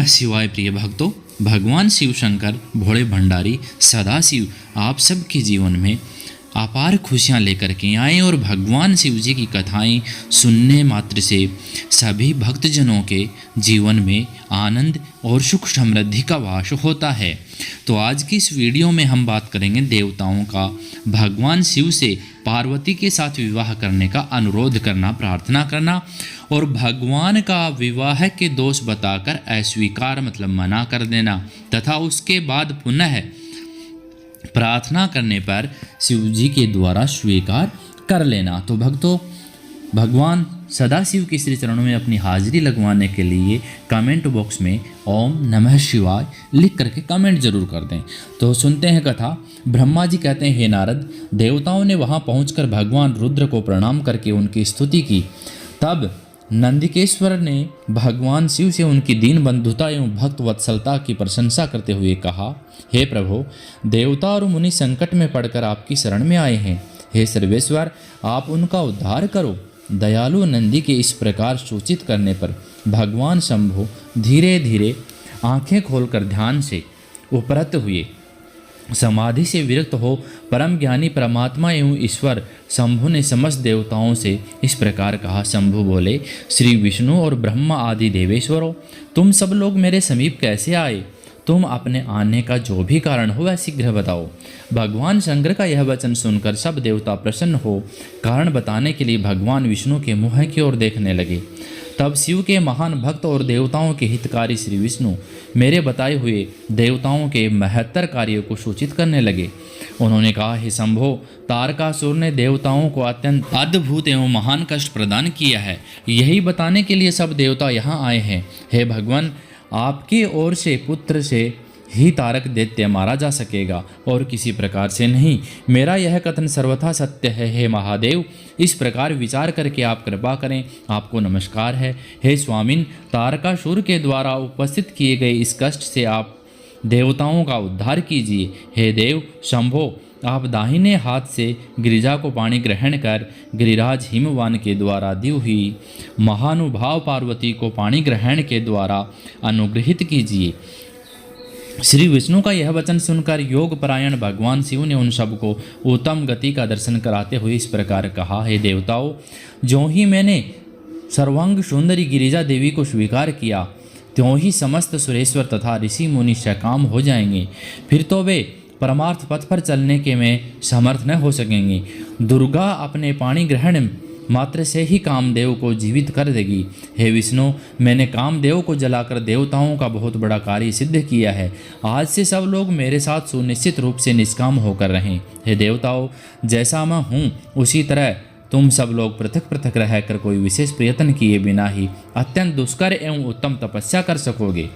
नमः शिवाय। प्रिय भक्तों, भगवान शिव शंकर भोले भंडारी सदाशिव आप सबके जीवन में अपार खुशियाँ लेकर के आए और भगवान शिव जी की कथाएं सुनने मात्र से सभी भक्तजनों के जीवन में आनंद और सुख समृद्धि का वास होता है। तो आज की इस वीडियो में हम बात करेंगे देवताओं का भगवान शिव से पार्वती के साथ विवाह करने का अनुरोध करना, प्रार्थना करना और भगवान का विवाह के दोष बताकर अस्वीकार मतलब मना कर देना तथा उसके बाद पुनः प्रार्थना करने पर शिव जी के द्वारा स्वीकार कर लेना। तो भक्तों, भगवान सदाशिव के श्री चरणों में अपनी हाजिरी लगवाने के लिए कमेंट बॉक्स में ओम नमः शिवाय लिख करके कमेंट जरूर कर दें। तो सुनते हैं कथा। ब्रह्मा जी कहते हैं, हे नारद, देवताओं ने वहां पहुंचकर भगवान रुद्र को प्रणाम करके उनकी स्तुति की। तब नंदिकेश्वर ने भगवान शिव से उनकी दीन बंधुता एवं भक्त वत्सलता की प्रशंसा करते हुए कहा, हे प्रभु, देवता और मुनि संकट में पड़कर आपकी शरण में आए हैं। हे सर्वेश्वर, आप उनका उद्धार करो। दयालु नंदी के इस प्रकार सूचित करने पर भगवान शंभु धीरे धीरे आंखें खोलकर ध्यान से उपरत हुए। समाधि से विरक्त हो परम ज्ञानी परमात्मा एवं ईश्वर शंभु ने समस्त देवताओं से इस प्रकार कहा। शंभु बोले, श्री विष्णु और ब्रह्मा आदि देवेश्वरों, तुम सब लोग मेरे समीप कैसे आए? तुम अपने आने का जो भी कारण हो वह शीघ्र बताओ। भगवान शंकर का यह वचन सुनकर सब देवता प्रसन्न हो कारण बताने के लिए भगवान विष्णु के मुँह की ओर देखने लगे। तब शिव के महान भक्त और देवताओं के हितकारी श्री विष्णु मेरे बताए हुए देवताओं के महत्तर कार्यों को सूचित करने लगे। उन्होंने कहा, हे शंभो, तारकासुर ने देवताओं को अत्यंत अद्भुत एवं महान कष्ट प्रदान किया है। यही बताने के लिए सब देवता यहाँ आए हैं। हे भगवान, आपकी ओर से पुत्र से ही तारक दैत्य मारा जा सकेगा और किसी प्रकार से नहीं। मेरा यह कथन सर्वथा सत्य है। हे महादेव, इस प्रकार विचार करके आप कृपा करें। आपको नमस्कार है। हे स्वामिन, तारकासुर के द्वारा उपस्थित किए गए इस कष्ट से आप देवताओं का उद्धार कीजिए। हे देव शंभो, आप दाहिने हाथ से गिरिजा को पानी ग्रहण कर गिरिराज हिमवान के द्वारा दी हुई महानुभाव पार्वती को पानी ग्रहण के द्वारा अनुग्रहित कीजिए। श्री विष्णु का यह वचन सुनकर योग परायण भगवान शिव ने उन सबको उत्तम गति का दर्शन कराते हुए इस प्रकार कहा, हे देवताओं, जो ही मैंने सर्वांग सुंदरी गिरिजा देवी को स्वीकार किया, त्यों ही समस्त सुरेश्वर तथा ऋषि मुनि सकाम हो जाएंगे। फिर तो वे परमार्थ पथ पर चलने के में समर्थ न हो सकेंगे। दुर्गा अपने पाणी ग्रहण मात्र से ही कामदेव को जीवित कर देगी। हे विष्णु, मैंने कामदेव को जलाकर देवताओं का बहुत बड़ा कार्य सिद्ध किया है। आज से सब लोग मेरे साथ सुनिश्चित रूप से निष्काम होकर रहें। हे देवताओं, जैसा मैं हूँ उसी तरह तुम सब लोग पृथक पृथक रहकर कोई विशेष प्रयत्न किए बिना ही अत्यंत दुष्कर एवं उत्तम तपस्या कर सकोगे।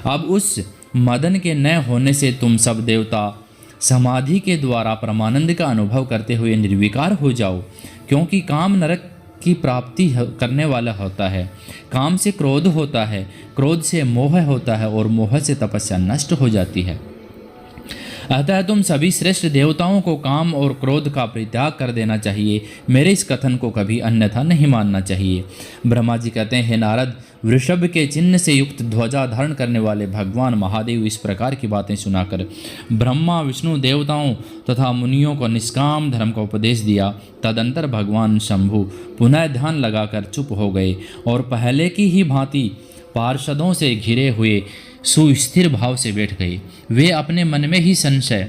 अब उस मदन के न होने से तुम सब देवता समाधि के द्वारा परमानंद का अनुभव करते हुए निर्विकार हो जाओ, क्योंकि काम नरक की प्राप्ति करने वाला होता है। काम से क्रोध होता है, क्रोध से मोह होता है और मोह से तपस्या नष्ट हो जाती है। अतः तुम सभी श्रेष्ठ देवताओं को काम और क्रोध का परित्याग कर देना चाहिए। मेरे इस कथन को कभी अन्यथा नहीं मानना चाहिए। ब्रह्मा जी कहते हैं, हे नारद, वृषभ के चिन्ह से युक्त ध्वजा धारण करने वाले भगवान महादेव इस प्रकार की बातें सुनाकर ब्रह्मा विष्णु देवताओं तथा मुनियों को निष्काम धर्म का उपदेश दिया। तदंतर भगवान शंभु पुनः ध्यान लगाकर चुप हो गए और पहले की ही भांति पार्षदों से घिरे हुए सुस्थिर भाव से बैठ गए। वे अपने मन में ही संशय,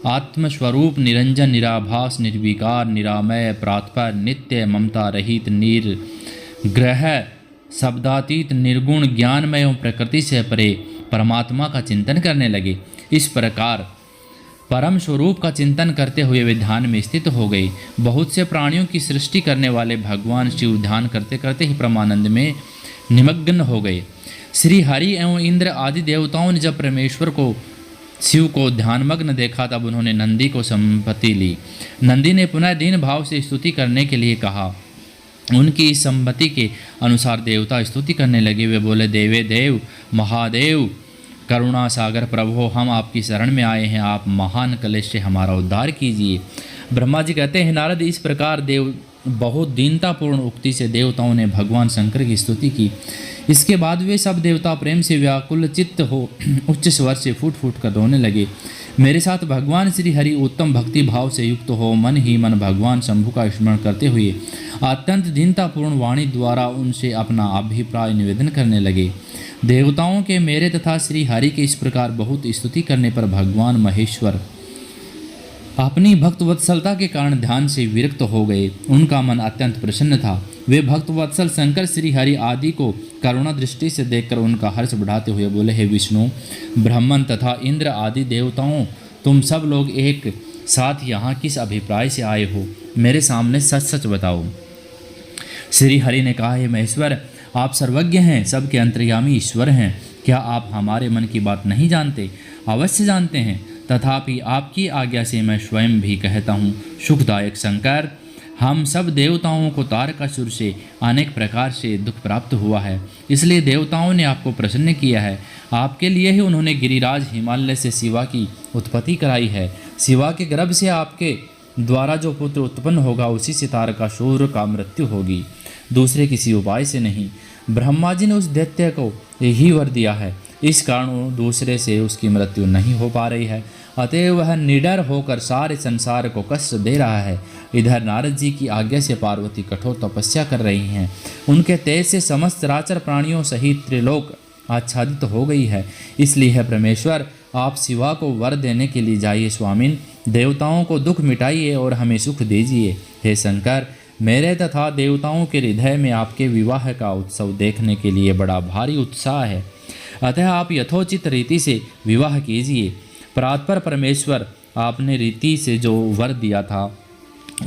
आत्मस्वरूप निरंजन निराभास निर्विकार निरामय प्रातपर नित्य ममता रहित निर्ग्रह शब्दातीत निर्गुण ज्ञानमय एवं प्रकृति से परे परमात्मा का चिंतन करने लगे। इस प्रकार परम स्वरूप का चिंतन करते हुए वे ध्यान में स्थित हो गए। बहुत से प्राणियों की सृष्टि करने वाले भगवान शिव ध्यान करते करते ही परमानंद में निमग्न हो गए। श्री हरि एवं इंद्र आदि देवताओं ने जब परमेश्वर को शिव को ध्यानमग्न देखा, तब उन्होंने नंदी को संपत्ति ली। नंदी ने पुनः दीन भाव से स्तुति करने के लिए कहा। उनकी इस संपत्ति के अनुसार देवता स्तुति करने लगे। वे बोले, देवे देव महादेव करुणा सागर प्रभु, हम आपकी शरण में आए हैं। आप महान कलेश से हमारा उद्धार कीजिए। ब्रह्मा जी कहते हैं, नारद, इस प्रकार देव बहुत दीनतापूर्ण उक्ति से देवताओं ने भगवान शंकर की स्तुति की। इसके बाद वे सब देवता प्रेम से व्याकुल चित्त हो उच्च स्वर से फूट फूट कर रोने लगे। मेरे साथ भगवान श्री हरि उत्तम भक्ति भाव से युक्त हो मन ही मन भगवान शंभु का स्मरण करते हुए अत्यंत दीनतापूर्ण वाणी द्वारा उनसे अपना अभिप्राय निवेदन करने लगे। देवताओं के मेरे तथा श्री हरि के इस प्रकार बहुत स्तुति करने पर भगवान महेश्वर अपनी भक्त वत्सलता के कारण ध्यान से विरक्त हो गए। उनका मन अत्यंत प्रसन्न था। वे भक्त वत्सल शंकर श्री हरि आदि को करुणा दृष्टि से देखकर उनका हर्ष बढ़ाते हुए बोले, हे विष्णु, ब्रह्मन तथा इंद्र आदि देवताओं, तुम सब लोग एक साथ यहाँ किस अभिप्राय से आए हो? मेरे सामने सच सच बताओ। श्री हरि ने कहा, हे महेश्वर, आप सर्वज्ञ हैं, सबके अंतर्यामी ईश्वर हैं। क्या आप हमारे मन की बात नहीं जानते? अवश्य जानते हैं, तथापि आपकी आज्ञा से मैं स्वयं भी कहता हूँ। सुखदायक शंकर, हम सब देवताओं को तारकासुर से अनेक प्रकार से दुख प्राप्त हुआ है, इसलिए देवताओं ने आपको प्रसन्न किया है। आपके लिए ही उन्होंने गिरिराज हिमालय से शिवा की उत्पत्ति कराई है। शिवा के गर्भ से आपके द्वारा जो पुत्र उत्पन्न होगा उसी से तारकासुर का मृत्यु होगी, दूसरे किसी उपाय से नहीं। ब्रह्मा जी ने उस दैत्य को यही वर दिया है, इस कारण दूसरे से उसकी मृत्यु नहीं हो पा रही है। अतएव वह निडर होकर सारे संसार को कष्ट दे रहा है। इधर नारद जी की आज्ञा से पार्वती कठोर तपस्या कर रही हैं। उनके तेज से समस्त चराचर प्राणियों सहित त्रिलोक आच्छादित हो गई है। इसलिए है परमेश्वर, आप शिवा को वर देने के लिए जाइए। स्वामिन, देवताओं को दुख मिटाइए और हमें सुख दीजिए। हे शंकर, मेरे तथा देवताओं के हृदय में आपके विवाह का उत्सव देखने के लिए बड़ा भारी उत्साह है। अतः आप यथोचित रीति से विवाह कीजिए। परात्पर परमेश्वर, आपने रीति से जो वर दिया था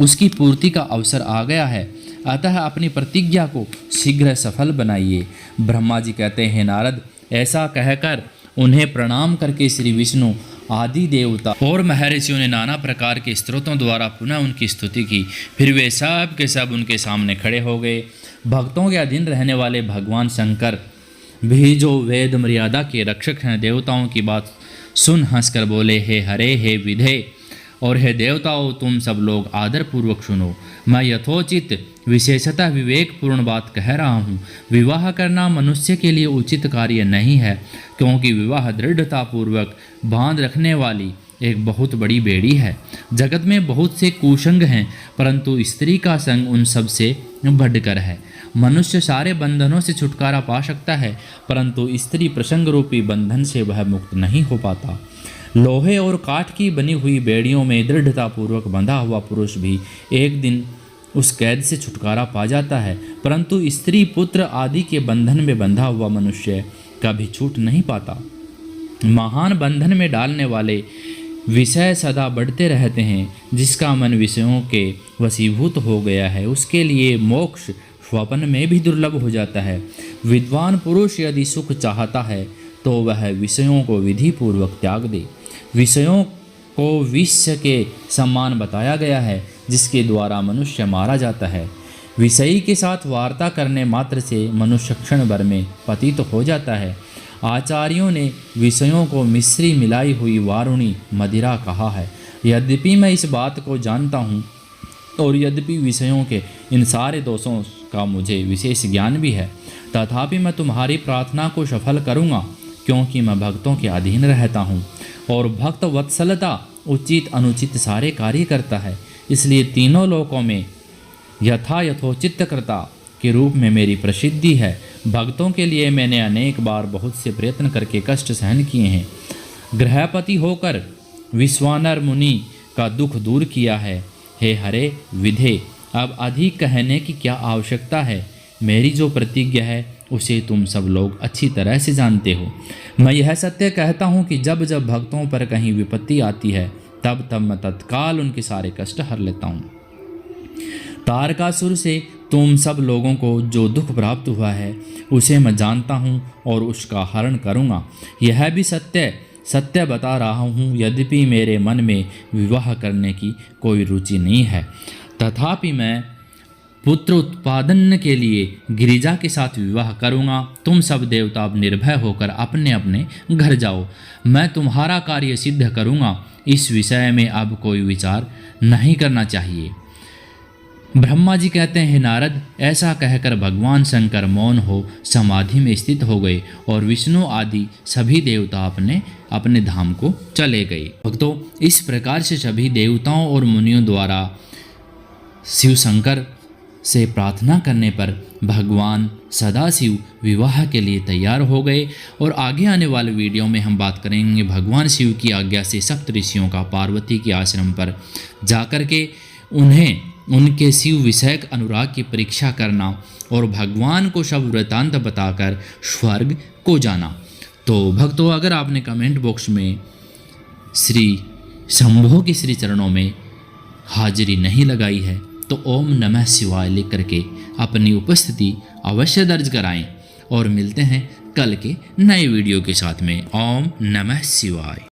उसकी पूर्ति का अवसर आ गया है, अतः अपनी प्रतिज्ञा को शीघ्र सफल बनाइए। ब्रह्मा जी कहते हैं, नारद, ऐसा कहकर उन्हें प्रणाम करके श्री विष्णु आदि देवता और महर्षियों ने नाना प्रकार के स्तोत्रों द्वारा पुनः उनकी स्तुति की। फिर वे सब के सब उनके सामने खड़े हो गए। भक्तों के अधीन रहने वाले भगवान शंकर भी, जो वेद मर्यादा के रक्षक हैं, देवताओं की बात सुन हंसकर बोले, हे हरे, हे विधे और हे देवताओं, तुम सब लोग आदरपूर्वक सुनो। मैं यथोचित विशेषतः विवेकपूर्ण बात कह रहा हूँ। विवाह करना मनुष्य के लिए उचित कार्य नहीं है, क्योंकि विवाह दृढ़तापूर्वक बांध रखने वाली एक बहुत बड़ी बेड़ी है। जगत में बहुत से कुसंग हैं, परंतु स्त्री का संग उन सब से बढ़कर है। मनुष्य सारे बंधनों से छुटकारा पा सकता है, परंतु स्त्री प्रसंग रूपी बंधन से वह मुक्त नहीं हो पाता। लोहे और काठ की बनी हुई बेड़ियों में दृढ़तापूर्वक बंधा हुआ पुरुष भी एक दिन उस कैद से छुटकारा पा जाता है, परंतु स्त्री पुत्र आदि के बंधन में बंधा हुआ मनुष्य कभी छूट नहीं पाता। महान बंधन में डालने वाले विषय सदा बढ़ते रहते हैं। जिसका मन विषयों के वशीभूत हो गया है, उसके लिए मोक्ष स्वप्न में भी दुर्लभ हो जाता है। विद्वान पुरुष यदि सुख चाहता है तो वह विषयों को विधि पूर्वक त्याग दे। विषयों को विष के समान बताया गया है, जिसके द्वारा मनुष्य मारा जाता है। विषयी के साथ वार्ता करने मात्र से मनुष्य क्षण भर में पतित हो जाता है। आचार्यों ने विषयों को मिश्री मिलाई हुई वारुणी मदिरा कहा है। यद्यपि मैं इस बात को जानता हूँ और यद्यपि विषयों के इन सारे दोषों का मुझे विशेष ज्ञान भी है, तथापि मैं तुम्हारी प्रार्थना को सफल करूँगा, क्योंकि मैं भक्तों के अधीन रहता हूँ और भक्त वत्सलता उचित अनुचित सारे कार्य करता है। इसलिए तीनों लोकों में यथोचित के रूप में मेरी प्रसिद्धि है। भक्तों के लिए मैंने अनेक बार बहुत से प्रयत्न करके कष्ट सहन किए हैं। गृहपति होकर विश्वानर मुनि का दुख दूर किया है। हे हरे विधे, अब अधिक कहने की क्या आवश्यकता है। मेरी जो प्रतिज्ञा है उसे तुम सब लोग अच्छी तरह से जानते हो। मैं यह सत्य कहता हूँ कि जब जब भक्तों पर कहीं विपत्ति आती है, तब तब मैं तत्काल उनके सारे कष्ट हर लेता हूँ। तारकासुर से तुम सब लोगों को जो दुख प्राप्त हुआ है उसे मैं जानता हूँ और उसका हरण करूँगा। यह भी सत्य बता रहा हूँ। यद्यपि मेरे मन में विवाह करने की कोई रुचि नहीं है, तथापि मैं पुत्र उत्पादन के लिए गिरिजा के साथ विवाह करूँगा। तुम सब देवता अब निर्भय होकर अपने अपने घर जाओ। मैं तुम्हारा कार्य सिद्ध करूँगा। इस विषय में अब कोई विचार नहीं करना चाहिए। ब्रह्मा जी कहते हैं, नारद, ऐसा कहकर भगवान शंकर मौन हो समाधि में स्थित हो गए और विष्णु आदि सभी देवता अपने अपने धाम को चले गए। भक्तों, इस प्रकार से सभी देवताओं और मुनियों द्वारा शिव शंकर से प्रार्थना करने पर भगवान सदाशिव विवाह के लिए तैयार हो गए। और आगे आने वाले वीडियो में हम बात करेंगे भगवान शिव की आज्ञा से सप्त ऋषियों का पार्वती के आश्रम पर जाकर के उन्हें उनके शिव विषयक अनुराग की परीक्षा करना और भगवान को सब वृत्तांत बताकर स्वर्ग को जाना। तो भक्तों, अगर आपने कमेंट बॉक्स में श्री शंभो के श्री चरणों में हाजिरी नहीं लगाई है तो ओम नमः शिवाय लिख करके अपनी उपस्थिति अवश्य दर्ज कराएं। और मिलते हैं कल के नए वीडियो के साथ में। ओम नमः शिवाय।